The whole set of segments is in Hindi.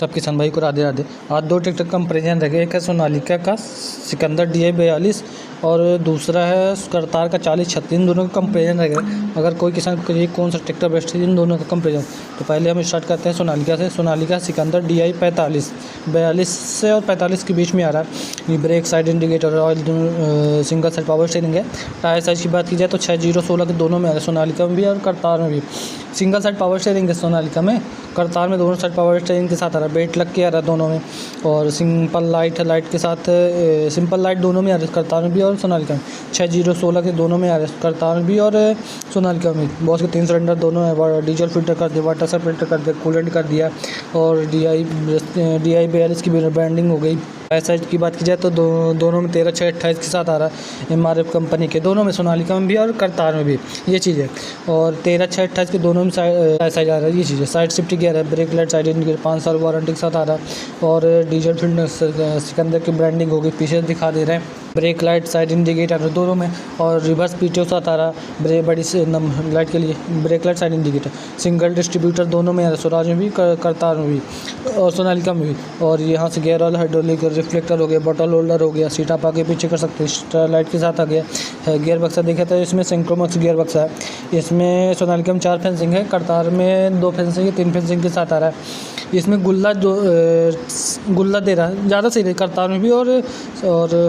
सब किसान भाई को राधे राधे। आज दो ट्रैक्टर कंपेरिजन रखे, एक है सोनालिका का सिकंदर DI 42 और दूसरा है करतार का 4036। इन दोनों का कंपेरिजन रखे। अगर कोई किसान को ये कौन सा ट्रैक्टर बेस्ट है, इन दोनों का कंपेरिजन, तो पहले हम स्टार्ट करते हैं सोनालिका से। सोनालिका सिकंदर DI 42 से और 45 के बीच में आ रहा है। ये brake, side indicator, oil, single side power steering है। टायर साइज की बात की जाए तो 6016 के दोनों में आ रहा है, सोनालिका में भी और करतार में भी। सिंगल साइड पावर स्टीयरिंग है सोनालिका में, करतार में दोनों साइड पावर स्टीयरिंग के साथ आ रहा है। बेल्ट लग के आ रहा है दोनों में, और सिंपल लाइट के साथ सिंपल लाइट दोनों में आ रहा है, करतार में भी और सोनालिका में। 6016 के दोनों में आ रहा है, करतार में भी और सोनालिका में। बॉस के 3 सिलेंडर दोनों है। डीजल फिल्टर कर दिया, वाटर से फिल्टर कर दिया, कूलेंट कर दिया, और DI 42 की ब्रांडिंग हो गई। साइज की बात की जाए तो दोनों में 13/6/28 के साथ आ रहा है, MRF कंपनी के। दोनों में सोनालिका में भी और करतार में भी ये चीज़ है। और 13/6/28 के दोनों में साइज आ रहा है, ये चीज़ है। साइड शिफ्ट गियर है, ब्रेक लाइट, साइड इंडिकेटर, 5 साल वारंटी के साथ आ रहा है। और डीजल फील्ड सिकंदर की ब्रांडिंग होगी, पीछे दिखा दे रहे हैं। ब्रेक लाइट, साइड इंडिकेटर दोनों में, और रिवर्स PTO साथ आ रहा है। बड़ी से लाइट के लिए brake light, side indicator, single distributor दोनों में आ रहा है, स्वराज में भी, करतार में भी और सोनालिका में भी। और यहाँ से गियर ऑयल, हाइड्रोलिक, रिफ्लेक्टर हो गया, बॉटल होल्डर हो गया, सीट आप आगे पीछे कर सकते हैं, लाइट के साथ आ गया। गियर बक्सा देखा था, इसमें सिंक्रोमैक्स गियर बक्सा है। इसमें सोनालिका में 4 फेंसिंग है, करतार में 2 फेंसिंग है, 3 फेंसिंग के साथ आ रहा है। इसमें गुल्ला दे रहा है, ज़्यादा सही है करतार में भी और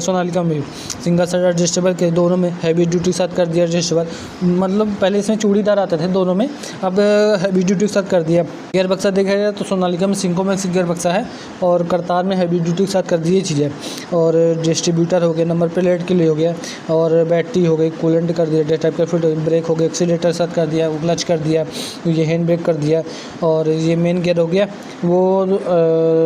सोनालिका में भी। सिंगल साइड एडजस्टेबल के दोनों में, हैवी ड्यूटी के साथ कर दिया एडजस्टेबल। मतलब पहले इसमें चूड़ीदार आते थे दोनों में, अब हैवी ड्यूटी के साथ कर दिया। गियर बक्सा देखा जाए तो सोनालिका में सिंक्रोमैक्स गियर बक्सा है, और करतार में हैवी ड्यूटी के साथ कर दी चीज़ें। और डिस्ट्रीब्यूटर हो गया, नंबर प्लेट के लिए हो गया, और बैटरी हो गई, कूलेंट कर दिया, डे टाइप का फिट, ब्रेक हो गया, एक्सीलेटर के साथ कर दिया, क्लच कर दिया, ये हैंड ब्रेक कर दिया। और ये मेन गियर हो गया वो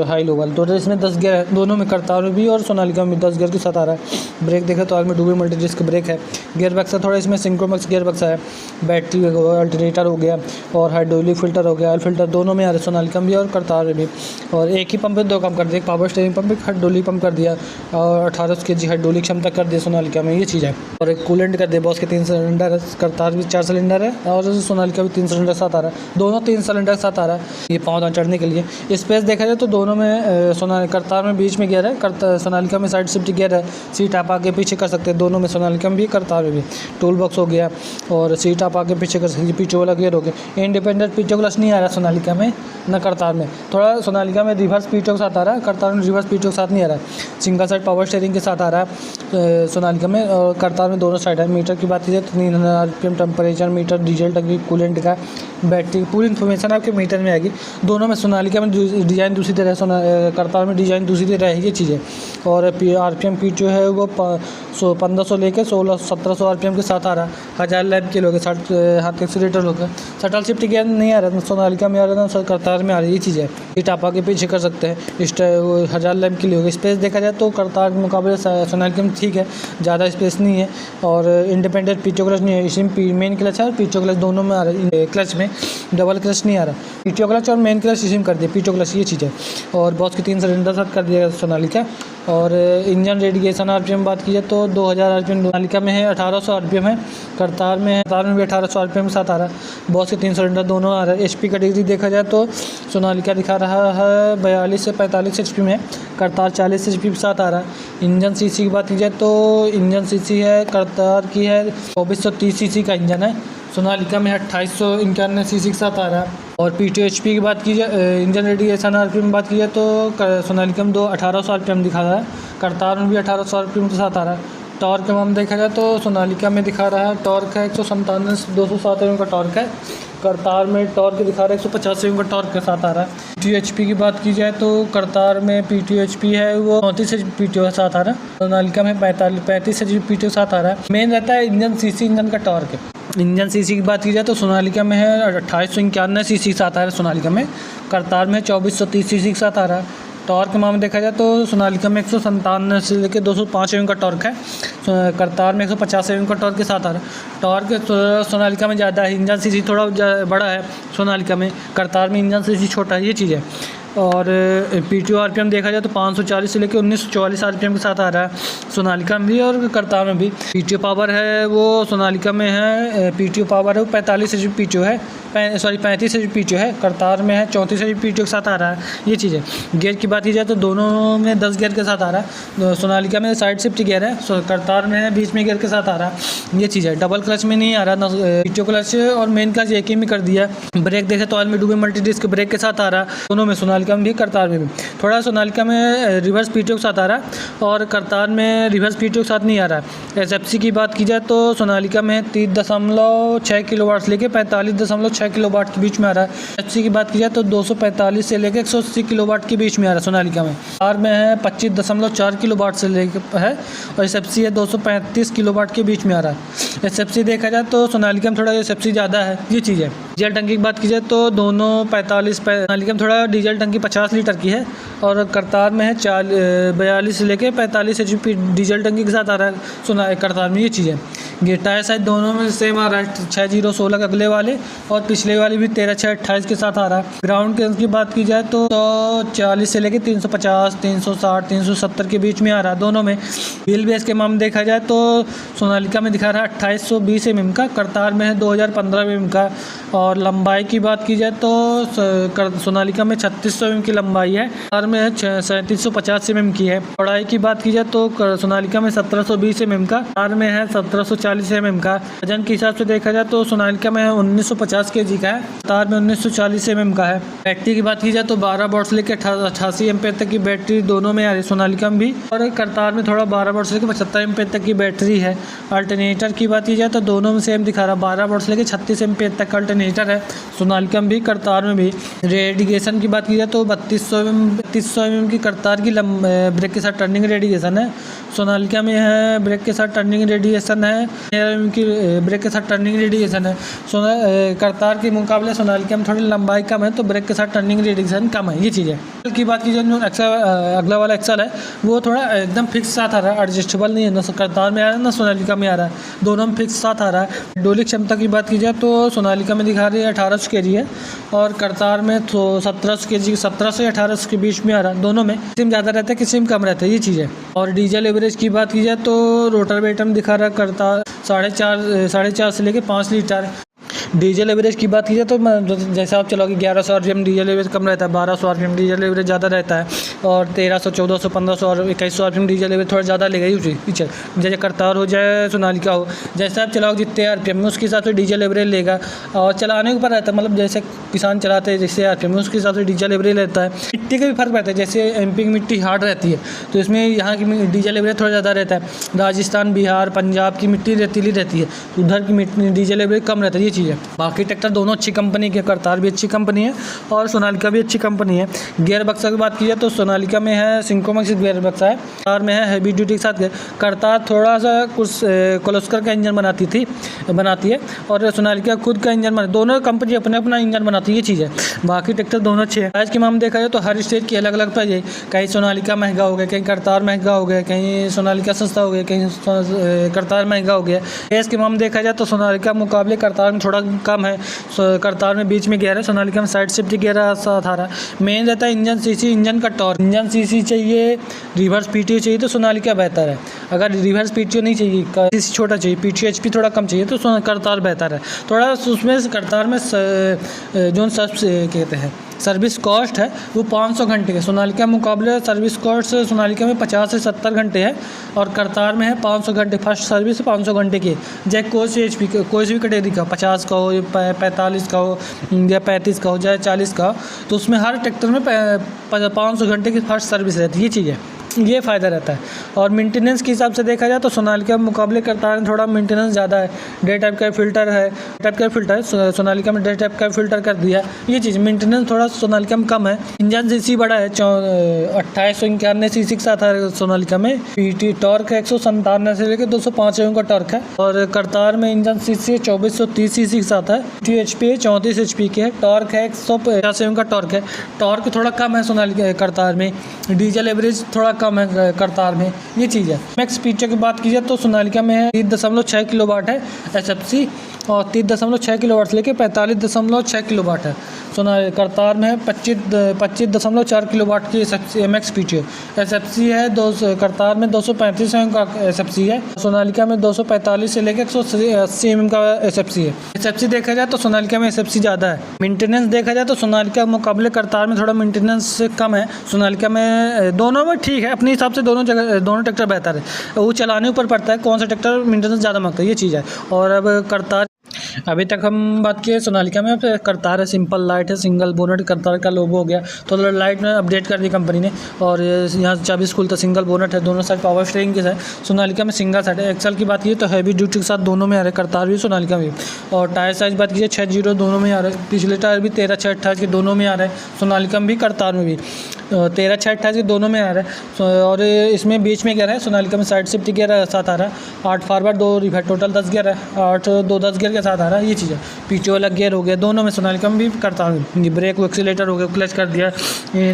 हाई लो वाला। तो इसमें 10 गियर है दोनों में, करतार में भी और सोनालिका में 10 गियर के साथ आ रहा है। ब्रेक देखा तो में डुबल मल्टी डिस्क ब्रेक है। गियर बक्सा थोड़ा इसमें सिंक्रोमैक्स गियर बक्सा है। बैटरी अल्टरनेटर हो गया, और हाइड्रोलिक फिल्टर हो गया, ऑयल फिल्टर दोनों में आ रहा है, सोनालिका में भी और करतार में भी। और एक ही पंप पे 2 काम कर दिया, पावर स्टीयरिंग पंप, एक हाइड्रोलिक पंप कर दिया, और 18 kg हाइड्रोलिक क्षमता कर दिया सोनालिका में, ये चीज़ है। और एक कूलेंट कर दिया, बॉस के 3 सिलेंडर है, करतार भी 4 सिलेंडर है, और सोनालिका भी 3 सिलेंडर साथ आ रहा है। दोनों 3 सिलेंडर के साथ आ रहा है, ये पाँव चढ़ने के लिए। स्पेस देखा जाए तो दोनों में करतार में बीच में गियर है, सोनालिका में साइड शिफ्ट गियर है। सीट आप आगे पीछे कर सकते हैं दोनों में, सोनालिका में भी करतार में भी। टूल बॉक्स हो गया, और सीट आप आगे पीछे कर सकते हैं। पीछे वाला गियर हो गया। इंडिपेंडेंट PTO क्लच नहीं आ रहा सोनालिका में, न करतार में। थोड़ा सोनालिका में रिवर्स PTO के साथ आ रहा है, करतार में रिवर्स PTO के साथ नहीं आ रहा है। सिंगल साइड पावर स्टीयरिंग के साथ आ रहा है सोनालिका में, और करतार में दोनों साइड है। मीटर की बात कीजिए तो 3000 RPM टेम्परेचर मीटर, डीजल टंकी, कूलेंट का, बैटरी, पूरी इन्फॉर्मेशन आपके मीटर में आएगी। दोनों में सोनालिका में डिज़ाइन दूसरी तरह है, करतार में डिज़ाइन दूसरी तरह है, ये चीज़ है। और RPM PTO है वो 1500 लेकर 1600-1700 RPM के साथ आ रहा है। 1000 लैब के लोग 60 हाथ के एक्सीलेटर लोग, शटल शिफ्ट गियर नहीं आ रहा, सोनालिका में आ रहा है, करतार में आ रही है, ये चीज़ है। सीट आप आगे पीछे कर सकते हैं, 1000 लैब के लिए होगा। स्पेस देखा जाए तो करतार के मुकाबले सोनालिका में ठीक है, ज़्यादा स्पेस नहीं है। और इंडिपेंडेंट PTO क्लच नहीं है, इसमें मेन क्लच है और PTO क्लच दोनों में आ रहा है। क्लच में डबल क्लच नहीं आ रहा, PTO क्लच और मेन क्लच इसी में कर दिया, PTO क्लच, ये चीज़ है। और बॉस के 3 सिलेंडर साथ कर दिया सोनालिका। और इंजन रेडिएशन RPM बात की जाए तो 2000 RPM सोनालिका में है, 1800 RPM है करतार में है। करतार में भी 1800 RPM के साथ आ रहा है। बॉस के 3 सिलेंडर दोनों आ रहा है। HP कैटेगरी देखा जाए तो सोनालिका दिखा रहा है 42 से 45 HP में, करतार 40 HP के साथ आ रहा है। इंजन CC की बात की जाए तो इंजन CC है, करतार की है 2430 CC का इंजन है, सोनालिका में 2891 CC के साथ आ रहा है। और PTO HP की बात की जाए, इंजन रेडिएशन RPM की बात की जाए तो सोनालिका में 1800 RPM दिखा रहा है, करतार में भी 1800 RPM के साथ आ रहा है। टॉर्क का हम देखा जाए तो सोनालिका में दिखा रहा है टॉर्क है 197 207 का टॉर्क है, करतार में टॉर्क दिखा रहा है 185 का टॉर्क के साथ आ रहा है। PTO HP की बात की जाए तो करतार में PTO HP है वो 34 PTO के साथ आ रहा है, सोनालिका में 35 PTO के साथ आ रहा है। मेन रहता है इंजन CC, इंजन का टॉर्क है। इंजन CC की बात की जाए तो सोनालिका में है 2891 CC के साथ आ रहा है सोनालिका में, करतार में 2430 CC के साथ आ रहा है। टॉर्क के मामले देखा जाए तो सोनालिका में 197 से लेकर 205 का टॉर्क है, करतार में 150 का टॉर्क के साथ आ रहा है। टॉर्क सोनालिका में ज़्यादा है, इंजन CC थोड़ा बड़ा है सोनालिका में, करतार में इंजन CC छोटा है, ये चीज़ है। और PTO RPM देखा जाए तो 540 से लेकर 1944 RPM के साथ आ रहा है सोनालिका में भी और करतार में भी। PTO पावर है वो सोनालिका में है, PTO पावर है वो 45 HP PTO है, 35 HP PTO है, करतार में है 34 HP PTO के साथ आ रहा है। ये चीज़ है। गियर की बात की जाए तो दोनों में 10 गियर के साथ आ रहा है। सोनालिका में साइड शिफ्ट गियर है, करतार में है बीच में गियर के साथ आ रहा है। ये चीज़ है। डबल क्लच में नहीं आ रहा, PTO क्लच और मेन क्लच एक ही में कर दिया। ब्रेक देखे तो ऑयल में डूबे मल्टी डिस्क ब्रेक के साथ आ रहा है दोनों में, सोनालिका में भी करतार में भी। थोड़ा सोनालिका में रिवर्स PTO के साथ आ रहा है और करतार में रिवर्स PTO के साथ नहीं आ रहा है। SFC की बात की जाए तो सोनालिका में 30.6 किलोवाट से लेकर 45.6 किलोवाट के बीच में आ रहा है। SFC की बात की जाए तो 245 से लेकर 180 किलोवाट के बीच में आ रहा है सोनालिका में। कार में है 25.4 किलोवाट से लेकर है और SFC है 235 किलोवाट के बीच में आ रहा है। SFC देखा जाए तो सोनालिका में थोड़ा SFC ज़्यादा है। ये चीज़ है। डीजल टंकी की बात की जाए तो दोनों 45, सोनालिका में थोड़ा डीजल टंकी 50 लीटर की है और करतार में है 42 से लेकर 45 HP डीजल टंकी के साथ आ रहा है करतार में। ये चीज़ है। ये टायर साइज दोनों में सेम आ रहा है, 6016 अगले वाले और पिछले वाले भी 13628 के साथ आ रहा है। ग्राउंड क्लियरेंस की बात की जाए तो 40 से लेकर 350, 360, 370 के बीच में आ रहा है दोनों में। व्हील बेस के मामले देखा जाए तो सोनालिका में दिखा रहा है 2820 mm का, करतार में है 2015 mm का। और लंबाई की बात की जाए तो सोनालिका में 3600 mm की लंबाई है, कार में है 3750 mm की है। चौड़ाई की बात की जाए तो सोनालिका में 1720 mm का, कार में है 1740 mm का। वजन के हिसाब से देखा जाए तो सोनालिका में 1950 kg का है, कार में 1940 mm का है। बैटरी की बात की जाए तो 12 वॉट से लेकर 88 एम्पेयर तक की बैटरी दोनों में आ रही है, सोनालिका में भी और करतार में थोड़ा 12 वॉट से लेकर 75 एम्पेयर तक की बैटरी है। अल्टरनेटर की बात की जाए तो दोनों में सेम दिखा रहा है, 12 वॉट से लेकर 36 एम्पेयर तक का अल्टरनेटर है, सोनालिका में भी करतार में भी। रेडिएशन की बात की जाए तो 3200 mm की करतार की ब्रेक के साथ टर्निंग रेडिएशन है, सोनालिका में है ब्रेक के साथ टर्निंग रेडिएशन है, की ब्रेक के साथ टर्निंग रेडिएशन है। करतार के मुकाबले सोनालिका में थोड़ी लंबाई कम है तो ब्रेक के साथ टर्निंग रेडिएशन कम है। ये चीज़ है। की बात की जाए जो अगला वाला एक्सल है वो थोड़ा एकदम फिक्स साथ आ रहा है, एडजस्टेबल नहीं है, ना करतार में आ रहा है ना सोनालिका में आ रहा है, दोनों में फिक्स साथ आ रहा है। डोली क्षमता की बात की जाए तो सोनालिका में दिखा रही है 1800 kg है और करतार में तो 1700 kg, 1700 से 1800 के बीच में आ रहा है दोनों में। किसी में ज़्यादा रहता है किसी में कम रहता है। ये चीज़ है। और डीजल एवरेज की बात की जाए तो रोटावेटर में दिखा रहा है करतार 4.5 से लेकर 5 लीटर। डीजल एवरेज की बात की जाए तो जैसे आप चलोगे 1100 RPM डीजल एवरेज कम रहता है, 1200 RPM डीजल एवरेज ज़्यादा रहता है और 1300, 1400, 1500 और 2100 RPM डीजल एवरेज थोड़ा ज़्यादा लेगा ही पीछे। जैसे करतार हो जाए सोनालिका हो, जैसे आप चलाओगे जितने RPM में उसके हिसाब से डीजल एवरेज लेगा और चलाने के ऊपर रहता है, मतलब जैसे किसान चलाते हैं जैसे RPM में उसके हिसाब से डीजल एवरेज रहता है। मिट्टी का भी फर्क रहता है, जैसे MP की मिट्टी हार्ड रहती है तो इसमें यहाँ की डीजल एवरेज थोड़ा ज़्यादा रहता है। राजस्थान, बिहार, पंजाब की मिट्टी रेतीली रहती है तो उधर की मिट्टी डीजल एवरेज कम रहता है। ये चीज़ है। बाकी ट्रैक्टर दोनों अच्छी कंपनी के, करतार भी अच्छी कंपनी है और सोनालिका भी अच्छी कंपनी है। गियर बक्सा की बात की जाए तो सोनालिका में है सिंक्रोमैक्स गियर बक्सा है, कार में है हैवी ड्यूटी के साथ। करतार थोड़ा सा कुछ कोलोस्कर का इंजन बनाती है और सोनालिका खुद का इंजन बनाती है। दोनों कंपनी अपने अपना इंजन बनाती है। ये चीज़ है। बाकी ट्रैक्टर दोनों अच्छे हैं। प्राइस के मामले देखा जाए तो हर स्टेट की अलग अलग प्राइस है, कहीं सोनालिका महंगा हो गया, कहीं करतार महंगा हो गया, कहीं सोनालिका सस्ता हो गया, कहीं करतार महंगा हो गया। गैस के मामले देखा जाए तो सोनालिका मुकाबले करतार में थोड़ा कम है, करतार में बीच में गियर है, सोनालिका में साइड शिफ्ट गियर साथ आ रहा है। मेन रहता है इंजन सीसी, इंजन का टॉर्क। इंजन सीसी चाहिए, रिवर्स PTO चाहिए तो सोनालिका बेहतर है। अगर रिवर्स PTO नहीं चाहिए, सीसी छोटा चाहिए, PTO HP थोड़ा कम चाहिए तो करतार बेहतर है। थोड़ा उसमें करतार में जो सब कहते हैं सर्विस कॉस्ट है वो 500 घंटे के, सोनालिका मुकाबले सर्विस कॉस्ट सोनालिका में 50 से 70 घंटे है और करतार में है 500 घंटे। फर्स्ट सर्विस 500 घंटे की, चाहे कोई सी HP कोई सी भी कैटेगरी का, 50 का हो, 45 का हो या 35 का हो, चाहे 40 का हो, तो उसमें हर ट्रैक्टर में 500 घंटे की फर्स्ट सर्विस रहती है। ये चीज़ है, ये फ़ायदा रहता है। और मेंटेनेंस के हिसाब से देखा जाए तो सोनालिका के मुकाबले करतार में थोड़ा मेंटेनेंस ज़्यादा है। डे टाइप का फिल्टर है, सोनालिका में डे टाइप का फिल्टर कर दिया। ये चीज़ मेंटेनेंस थोड़ा सोनालिका में कम है। इंजन सीसी बड़ा है, 2891 सीसी के साथ है सोनालिका में। PT टॉर्क है 197 से लेकर 205 एम का टॉर्क है और करतार में इंजन सीसी 2430 सीसी के साथ है। HP 34 HP की है, टॉर्क है 150 एम का टॉर्क है। टॉर्क थोड़ा कम है सोनालिका करतार में, डीजल एवरेज थोड़ा कम है करतार में। ये चीज़ है। मैक्स PTO की बात कीजिए तो सोनालिका में है 3.6 किलोवाट है SFC और 30.6 किलोवाट से लेके 45.6 किलोवाट है। करतार में है 25.4 किलोवाट की MX PTO। SFC है करतार में 235 mm का SFC है। सोनालिका में 245 से लेकर 180 mm का SFC है। SFC देखा जाए तो सोनालिका में SFC ज़्यादा है। मेंटेनेंस देखा जाए तो सोनालिका के मुकाबले करतार में थोड़ा मेंटेनेंस कम है। सोनालिका में दोनों में ठीक है, अपने हिसाब से दोनों ट्रैक्टर बेहतर है। वो चलाने ऊपर पड़ता है कौन सा ट्रैक्टर मेंटेनेंस ज़्यादा मांगता है, ये चीज़ है। और अब करतार, अभी तक हम बात किए सोनालिका में। करतार है सिंपल लाइट है, सिंगल बोनट करतार का लोगो हो गया। तो लाइट में अपडेट कर दी कंपनी ने। और यहाँ 24 खुलता सिंगल बोनट है, दोनों साइड पावर स्टीयरिंग के साथ। सोनालिका में सिंगल साइड है। एक्सल की बात की तो हैवी ड्यूटी के साथ दोनों में आ रहे, करतार भी सोनालिका में। और टायर साइज बात कीजिए 6.0 दोनों में आ रहे। पिछले टायर भी 13/6/28 के दोनों में आ रहे, सोनालिका में भी करतार में भी 13/6/28 के दोनों में आ रहा है। और इसमें बीच में गियर है, सोनालिका में साइड शिफ्ट गियर साथ आ रहा है। 8 फॉरवर्ड 2 रिवर्स, टोटल 10 गियर है। 8 2 10 गियर के साथ आ रहा है, ये चीज़ है। पीछे वाला गियर हो गया दोनों में, सोनालिका में भी करतार में। ब्रेक एक्सीलेटर हो गया, क्लच कर दिया।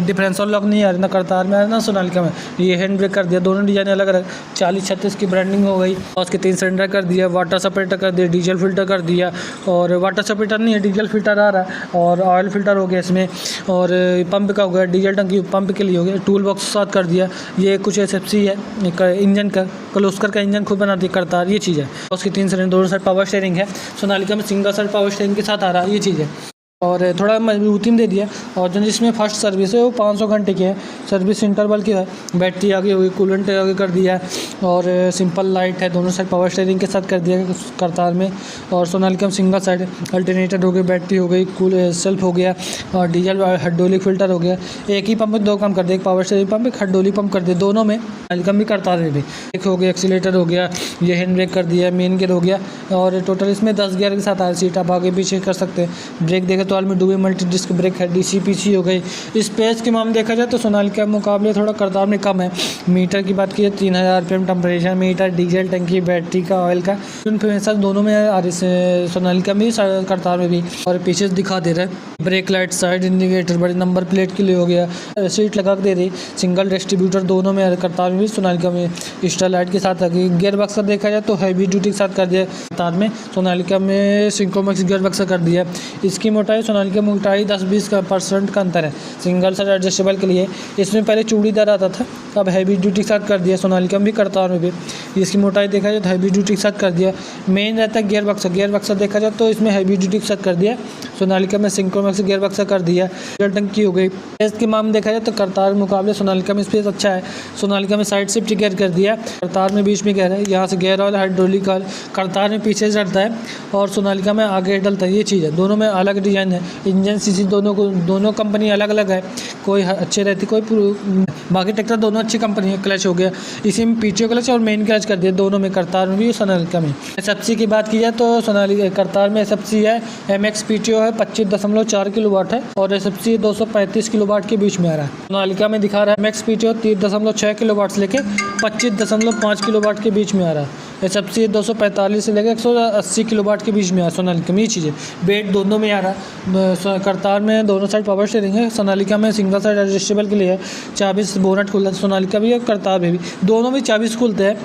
डिफरेंशियल लॉक नहीं आ रहा ना करतार में, ना सोनालिका में। ये हैंड ब्रेक कर दिया, दोनों डिजाइन अलग अलग। 40-36 की ब्रांडिंग हो गई। और उसके 3 सिलेंडर कर दिया, वाटर सेपरेटर कर दिया, डीजल फिल्टर कर दिया। और वाटर सेपरेटर नहीं है, डीजल फिल्टर आ रहा है। और ऑयल फिल्टर हो गया इसमें। और पंप का हो गया, डीजल टंकी पंप के लिए हो गया। टूल बॉक्स साथ कर दिया। ये कुछ SFC है इंजन का, क्लोस्कर का इंजन खुद बना दिया करतार, ये चीज़ है। उसकी 3 सिलेंडर, दोनों साइड पावर स्टीयरिंग है। सोनालिका में सिंगल साइड पावर स्टीयरिंग के साथ आ रहा है, ये चीज़ है। और थोड़ा मजबूती में दे दिया। और जो जिसमें फर्स्ट सर्विस है वो 500 घंटे की है, सर्विस इंटरवल की है। बैटरी आगे हुई, कूलेंट आगे कर दिया। और सिंपल लाइट है, दोनों साइड पावर स्टीयरिंग के साथ कर दिया करतार में। और सोनालिका में सिंगल साइड अल्टरनेटर हो गई, बैटरी हो गई, कूल सेल्फ हो गया। और डीजल हाइड्रोलिक फिल्टर हो गया। एक ही पंप में 2 काम कर दिया, एक पावर स्टीयरिंग पंप, एक हाइड्रोलिक पंप कर दिया दोनों में। सोनालिका भी करतार में भी एक हो गया, एक्सीलेटर हो गया, ये हैंड ब्रेक कर दिया, मेन गियर हो गया। और टोटल इसमें 10 गियर के साथ आ, सीट आप आगे पीछे कर सकते हैं। ब्रेक देखे तो ऑल में डुअल मल्टी डिस्क ब्रेक है, DC-PC हो गई। स्पेस के मामले देखा जाए तो सोनालिका के मुकाबले थोड़ा करतार में कम है। मीटर की बात की 3000 RPM टेम्परेचर मीटर, डीजल टंकी, बैटरी का, ऑयल का इन्फॉर्मेशन दोनों में आ रही है, सोनालिका में भी करतार में भी। और पीछे दिखा दे रहा है ब्रेक लाइट, साइड इंडिकेटर, बड़ी नंबर प्लेट के लिए हो गया। सीट लगा के दे रही, सिंगल डिस्ट्रीब्यूटर दोनों में करतार में भी, सोनालिका में स्टार लाइट के साथ आ गई। गियर बक्सा देखा जाए तो हैवी ड्यूटी के साथ कर दिया करतार में, सोनालिका में सिंक्रोमैक्स गियर बक्सा कर दिया। इसकी मोटाई सोनालिका में 10-20% का अंतर है, सिंगल साइड एडजस्टेबल के लिए। इसमें पहले चूड़ीदार आता था, अब हैवी ड्यूटी के साथ कर दिया, सोनालिका में भी करतार में भी। इसकी मोटाई देखा जाए तो हैवी ड्यूटी के साथ कर दिया। मेन रहता है गियर बक्सा देखा जाए तो इसमें हैवी ड्यूटी के साथ कर दिया, सोनालिका में सिंक्रोमैक्स गियर बक्सा कर दिया। डीजल टंकी हो गई। स्पेस के मामले देखा जाए तो करतार के मुकाबले सोनालिका में स्पेस अच्छा है। सोनालिका में साइड शिफ्ट गियर कर दिया, करतार में बीच में गियर है, यहाँ से gear oil hydraulic oil. Kartar में पीछे से डलता है और सोनालिका में आगे डलता है, ये चीज़ है। दोनों में अलग डिज़ाइन है। इंजन सीसी दोनों कंपनी अलग अलग है, कोई अच्छे रहती, कोई बाकी ट्रैक्टर दोनों अच्छी कंपनी है। क्लच हो गया, इसी में पीछे क्लच और मेन क्लच कर दिया दोनों में, करतार में भी सोनालिका में। SFC की बात की जाए तो सोनालिका करतार में SFC है MX PTO है 25.4 किलोवाट है। और SFC 235 किलोवाट के बीच में आ रहा है। सोनालिका में दिखा रहा है MX PTO 30.6 किलोवाट से लेके 25.5 किलोवाट के बीच में आ रहा है। SFC 245 से लेकर 180 किलोवाट के बीच में आ सोनालिका में, ये चीज़ें। वेट दोनों में आ रहा है। करतार में दोनों साइड पावर स्टीयरिंग है, सोनालिका में सिंगल साइड एडजस्टेबल के लिए है। 24 बोनट खुलता है, सोनालिका भी है, करतार में भी। दोनों में 24 खुलते हैं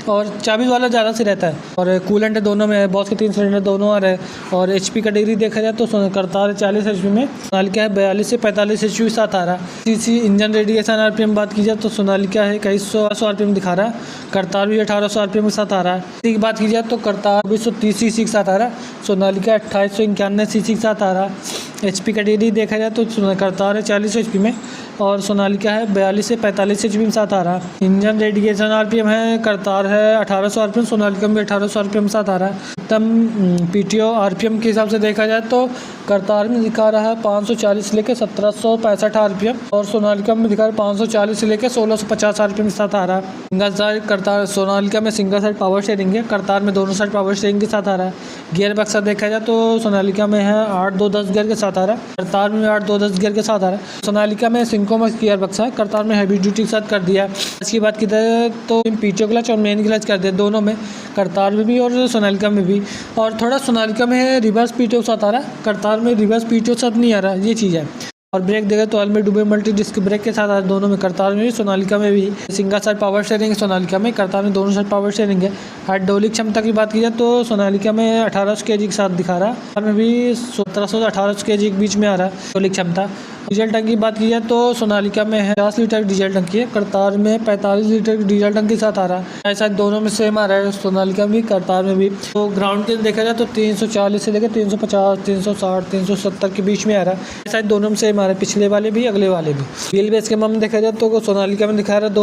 और 24 वाला ज़्यादा से रहता है। और कूलेंट है दोनों में है, बॉस के 3 सिलेंडर दोनों आ रहे हैं। और HP का डिग्री देखा जाए तो करतार 40 HP में, सोनालिका है 42 से 45 HP साथ आ रहा है। CC इंजन रेडिएशन RPM बात की जाए तो सोनालिका है 2100 RPM दिखा रहा है, करतार भी 1800 RPM के साथ आ रहा है। की बात की जाए तो करतार 230 cc के साथ आ रहा है, सोनालिका 2891 cc के साथ आ रहा है। HP का डिग्री देखा जाए तो करतार है 40 HP में और सोनालिका है 42 से 45 HP में साथ आ रहा है। इंजन रेडिएशन RPM है, करतार है 1800 RPM, सोनालिका में 1800 RPM के साथ आ रहा है। तब PTO RPM के हिसाब से देखा जाए तो करतार में दिखा रहा है 540 से लेकर 1765 RPM और सोनालिका में दिखा रहा है 540 से लेकर 1650 RPM के साथ आ रहा है। सिंगल साइड करतार, सोनालिका में सिंगल साइड पावर स्टीयरिंग है, करतार में दोनों साइड पावर स्टीयरिंग के साथ आ रहा है। गियर बक्सा देखा जाए तो सोनालिका में है 8-2-10 गियर के साथ आ रहा है, करतार में 8-2-10 गियर के साथ आ रहा है। सोनालिका में सिंक्रोमैक्स गियर बक्सा है, करतार में हैवी ड्यूटी के साथ कर दिया। इसकी बात की जाए तो PTO क्लच और मेन क्लच कर दिया दोनों में, करतार में भी और सोनालिका में भी। और थोड़ा सोनालिका में रिवर्स PTO के साथ आ रहा है, करतार में रिवर्स PTO के साथ नहीं आ रहा, ये चीज़ है। और ब्रेक देगा तो ऑयल में डूबे मल्टी डिस्क ब्रेक के साथ दोनों में, करतार में भी सोनालिका में भी। Single side power steering Sonalika में, करतार में दोनों साइड पावर स्टीयरिंग है। हाइड्रोलिक क्षमता की बात की जाए तो सोनालिका में 1800 kg के साथ दिखा रहा है, करतार में भी 1700 से 1800 kg के बीच में आ रहा है हाइड्रोलिक क्षमता। डीजल टंकी की बात की जाए तो सोनालिका में है 50 लीटर डीजल टंकी है, करतार में 45 लीटर की डीजल टंकी के साथ आ रहा है। ऐसा दोनों में सेम आ रहा है, सोनालिका में भी करतार में भी। तो ग्राउंड के देखा जाए तो 340 से लेकर 350, 360, 370 के बीच में आ रहा है। ऐसा दोनों में सेम आ रहा है, पिछले वाले भी अगले वाले भी। व्हील बेस के मामले में देखा जाए तो सोनालिका में दिखा रहा है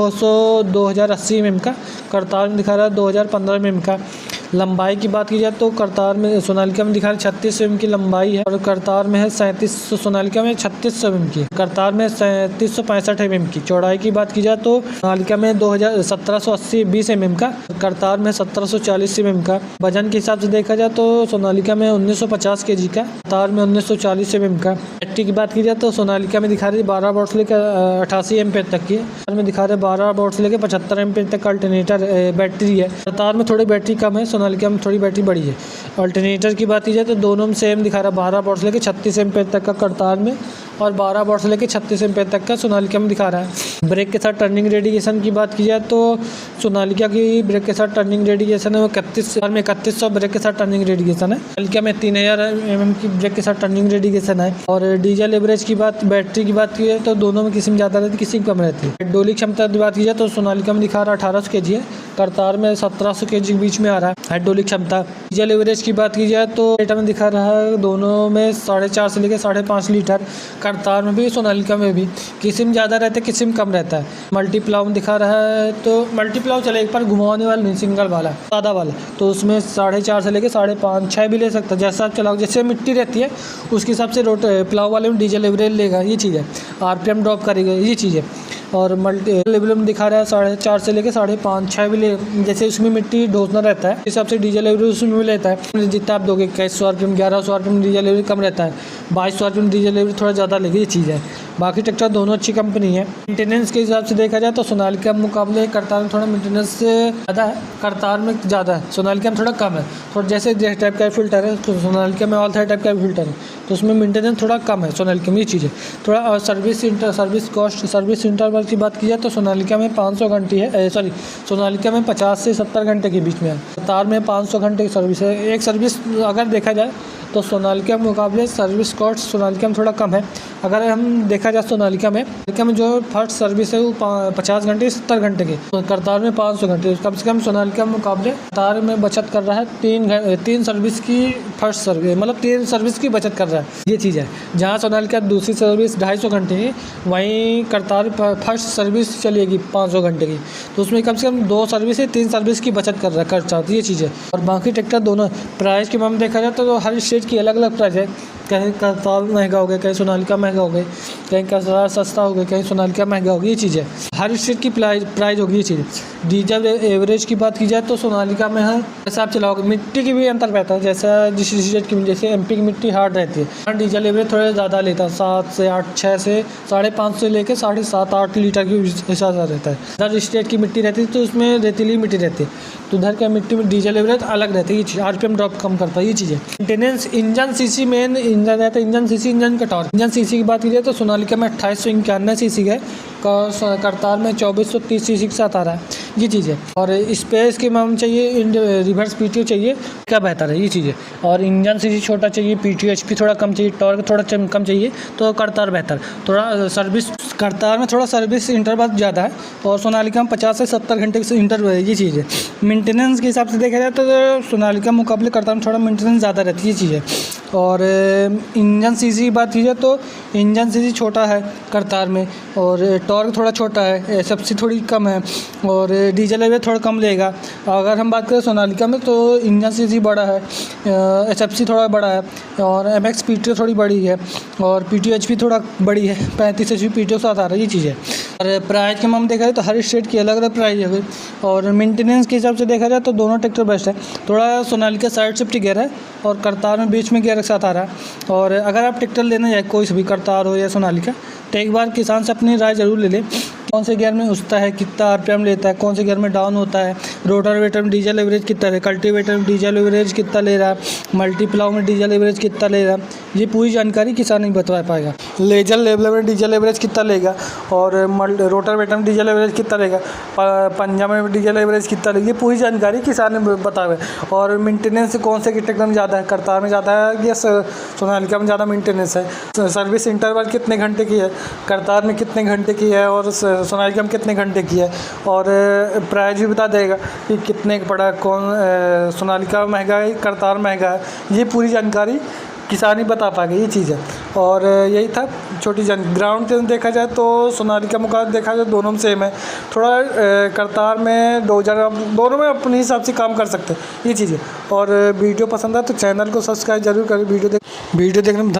2080 mm का, करतार में दिखा रहा है 2015 mm का। लंबाई की बात की जाए तो करतार में सोनालिका में दिखा रहा है 36 mm की लंबाई है, और करतार में है 3700, सोनालिका में 3600 mm की, करतार में 3765 mm की। चौड़ाई की बात की जाए तो सोनालिका में 1780 20 mm का, करतार में 1740 mm का। वजन के हिसाब से देखा जाए तो सोनालिका में 1950 kg का, करतार में 1940 mm का। बैटरी की बात की जाए तो सोनालिका में दिखा रही है 12 वोल्ट से लेकर 88 एम्पेयर तक की, करतार में दिखा रहे 12 वोल्ट से लेकर 75 एम्पेयर तक का अल्टरनेटर बैटरी है। करतार में थोड़ी बैटरी कम है, सोनालिका में थोड़ी बैटरी बड़ी है। अल्टरनेटर की बात की जाए तो दोनों में सेम दिखा रहा है 12 वोल्ट से लेकर 36 एम्पेयर तक का करतार में, और 12 वोल्ट से लेकर 36 एम्पेयर तक का सोनालिका में दिखा रहा है। ब्रेक के साथ टर्निंग रेडिएशन की बात की जाए तो सोनालिका की ब्रेक के साथ टर्निंग रेडिएशन है वो 3100 ब्रेक के साथ टर्निंग रेडिएशन है। सोनालिका में 3000 mm की ब्रेक के साथ टर्निंग रेडिएशन है। और डीजल एवरेज की बात, बैटरी की बात की जाए तो दोनों में किसी में ज़्यादा रहती है, किसी में कम रहती है। हाइड्रोलिक क्षमता की बात की जाए तो सोनालिका में दिखा रहा है 1800 kg है, करतार में 1700 kg के बीच में आ रहा है हाइड्रोलिक क्षमता। डीजल एवरेज की बात की जाए तो लीटर में दिखा रहा है दोनों में 4.5 से लेकर 5.5 लीटर, करतार में भी सोनालिका में भी। किसी में ज़्यादा रहता है, किसी में कम रहता है। मल्टीप्लाउ में दिखा रहा है तो मल्टीप्लाउ चले एक पर घुमाने वाला नहीं, सिंगल वाला सादा वाला, तो उसमें 4.5 से लेकर 5.5 6 भी ले सकता है, जैसा आप चलाओ। जैसे मिट्टी रहती है उसके हिसाब से प्लाउ वाले में डीजल एवरेज लेगा, ये चीज़ है। RPM ड्रॉप करेगा, ये चीज़ है। और मल्टी लेवल में दिखा रहा है 4.5 से लेकर 5.5 6 भी ले, जैसे उसमें मिट्टी ढोसना रहता है इस हिसाब से डीजल एवरेज उसमें भी लेता है। जितना आप दोगे 2100 RPM 1100 RPM डीजल एवरेज कम रहता है, 2200 RPM डीजल एवरेज थोड़ा ज़्यादा लेगी, ये चीज़ है। बाकी ट्रैक्टर दोनों अच्छी कंपनी है। मेंटेनेंस के हिसाब से देखा जाए तो सोनालिका के मुकाबले करतार में थोड़ा मेंटेनेंस ज़्यादा है, करतार में ज़्यादा है, सोनालिका में थोड़ा कम है। थोड़ा जैसे टाइप का फिल्टर है तो सोनालिका में ऑल टाइप का फिल्टर है, तो उसमें मेंटेनेंस थोड़ा कम है सोनालिका में, ये चीज़ है। थोड़ा सर्विस कॉस्ट, सर्विस इंटरवल की बात की जाए तो सोनालिका में 500 घंटे है, सोनालिका में 50 से 70 घंटे के बीच में है। करतार में 500 घंटे की सर्विस है। एक सर्विस अगर देखा जाए तो सोनालिका के मुकाबले सर्विस कॉस्ट सोनालिका में थोड़ा कम है। अगर हम देखा जाए सोनालिका में जो फर्स्ट सर्विस है वो 50 घंटे 70 घंटे की, तो करतार में 500 घंटे। कम से कम सोनालिका के मुकाबले करतार में बचत कर रहा है 3 सर्विस की, फर्स्ट सर्विस मतलब 3 सर्विस की बचत कर रहा है, ये चीज़ है। जहाँ सोनालिका दूसरी सर्विस 250 घंटे की, वहीं करतार फर्स्ट सर्विस चलेगी 500 घंटे की, तो उसमें कम से कम 2 सर्विस है 3 सर्विस की बचत कर रहा है करतार, ये चीज़ है। और बाकी ट्रैक्टर दोनों प्राइस के मामले देखा जाए तो हर स्टेट की अलग अलग प्राइस है। कहीं करतार महंगा हो गया, कहीं सोनालिका महंगा हो गया, कहीं करतार सस्ता हो गया, कहीं सोनालिका महंगा हो गया, ये चीज़ है। हर स्टेट की प्राइस होगी, ये चीज़। डीजल एवरेज की बात की जाए तो सोनालिका में है, जैसे आप चलाओगे मिट्टी की भी अंतर रहता है, जैसा जिस स्टेट की, जैसे MP की मिट्टी हार्ड रहती है, डीजल एवरेज थोड़ा ज़्यादा लेता है, 7 से 8 6 से 5.5 से लेकर 7.5 8 लीटर के हिसाब से रहता है। उधर स्टेट की मिट्टी रहती है तो उसमें रेतीली मिट्टी रहती है, तो उधर का मिट्टी में डीजल एवरेज अलग रहती है, ये चीज़। RPM ड्रॉप कम करता है, ये चीज़ है। Maintenance engine CC, main engine रहता है, इंजन सीसी, इंजन का टॉर्क। इंजन सीसी की बात की जाए तो सोनालिका में 2891 सीसी है, करतार में 2430 सीसी के साथ आ रहा है, ये चीज़ है। और स्पेस के मामले चाहिए, रिवर्स PTO चाहिए, क्या बेहतर है, ये चीज़ है। और इंजन सीसी छोटा चाहिए, PTO HP थोड़ा कम चाहिए, टॉर्क थोड़ा कम चाहिए, तो करतार बेहतर। थोड़ा सर्विस करतार में थोड़ा सर्विस इंटरवल ज़्यादा है, और सोनालिका में 50 से 70 घंटे का इंटरवल है, ये चीज़ है। मेंटेनेंस के हिसाब से देखा जाए तो सोनालिका मुकाबले करतार में थोड़ा मेंटेनेंस ज़्यादा रहती है, ये चीज़ है। और इंजन सीसी की बात की जाए तो इंजन सीसी छोटा है करतार में, और टॉर्क थोड़ा छोटा है, SFC थोड़ी कम है, और डीजल एवरेज थोड़ा कम लेगा। अगर हम बात करें सोनालिका में तो इंजन सीसी बड़ा है, SFC थोड़ा बड़ा है, और MX PTO थोड़ी बड़ी है, और PTO HP थोड़ा बड़ी है, 35 HP PTO साथ आ रहा है, ये चीज़ है। और प्राइस के मामले देखा जाए तो हर स्टेट की अलग अलग प्राइस है। और मेंटेनेंस के हिसाब से देखा जाए तो दोनों ट्रैक्टर बेस्ट है। थोड़ा सोनालिका साइड शिफ्ट गियर है, और करतार में बीच में गियर के साथ आ रहा है। और अगर आप ट्रैक्टर लेना जाए कोई भी, करतार हो या सोनालिका, तो एक बार किसान से अपनी राय ज़रूर ले लें। कौन से गियर में उछता है, कितना आरपीएम लेता है, कौन से गियर में डाउन होता है, रोटावेटर में डीजल एवरेज कितना है, कल्टीवेटर में डीजल एवरेज कितना ले रहा है, मल्टीप्लाउ में डीजल एवरेज कितना ले रहा है, ये पूरी जानकारी किसान नहीं बता पाएगा। लेजर लेवलर में डीजल एवरेज कितना लेगा और रोटावेटर में डीजल एवरेज कितना लेगा, पंजा में डीजल एवरेज कितना लेगा, ये पूरी जानकारी किसान ने बतावे। और मेंटेनेंस कौन से ट्रैक्टर में ज़्यादा है, करतार में ज़्यादा है या सोनालिका में ज़्यादा मेंटेनेंस है, सर्विस इंटरवल कितने घंटे की है, करतार में कितने घंटे की है और सोनालिका में कितने घंटे की है, और प्राइस भी बता देगा कि कितने का पड़ा, कौन सोनालिका महंगा है, करतार महंगा है, ये पूरी जानकारी किसान ही बता पाएगा, ये चीज़ है। और यही था छोटी ग्राउंड पे देखा जाए तो सोनालिका मुकाबले देखा जाए दोनों में सेम है, थोड़ा करतार में 2000 दोनों में अपने हिसाब से काम कर सकते हैं, ये चीज़ है। और वीडियो पसंद आए तो चैनल को सब्सक्राइब जरूर करें। वीडियो देखने में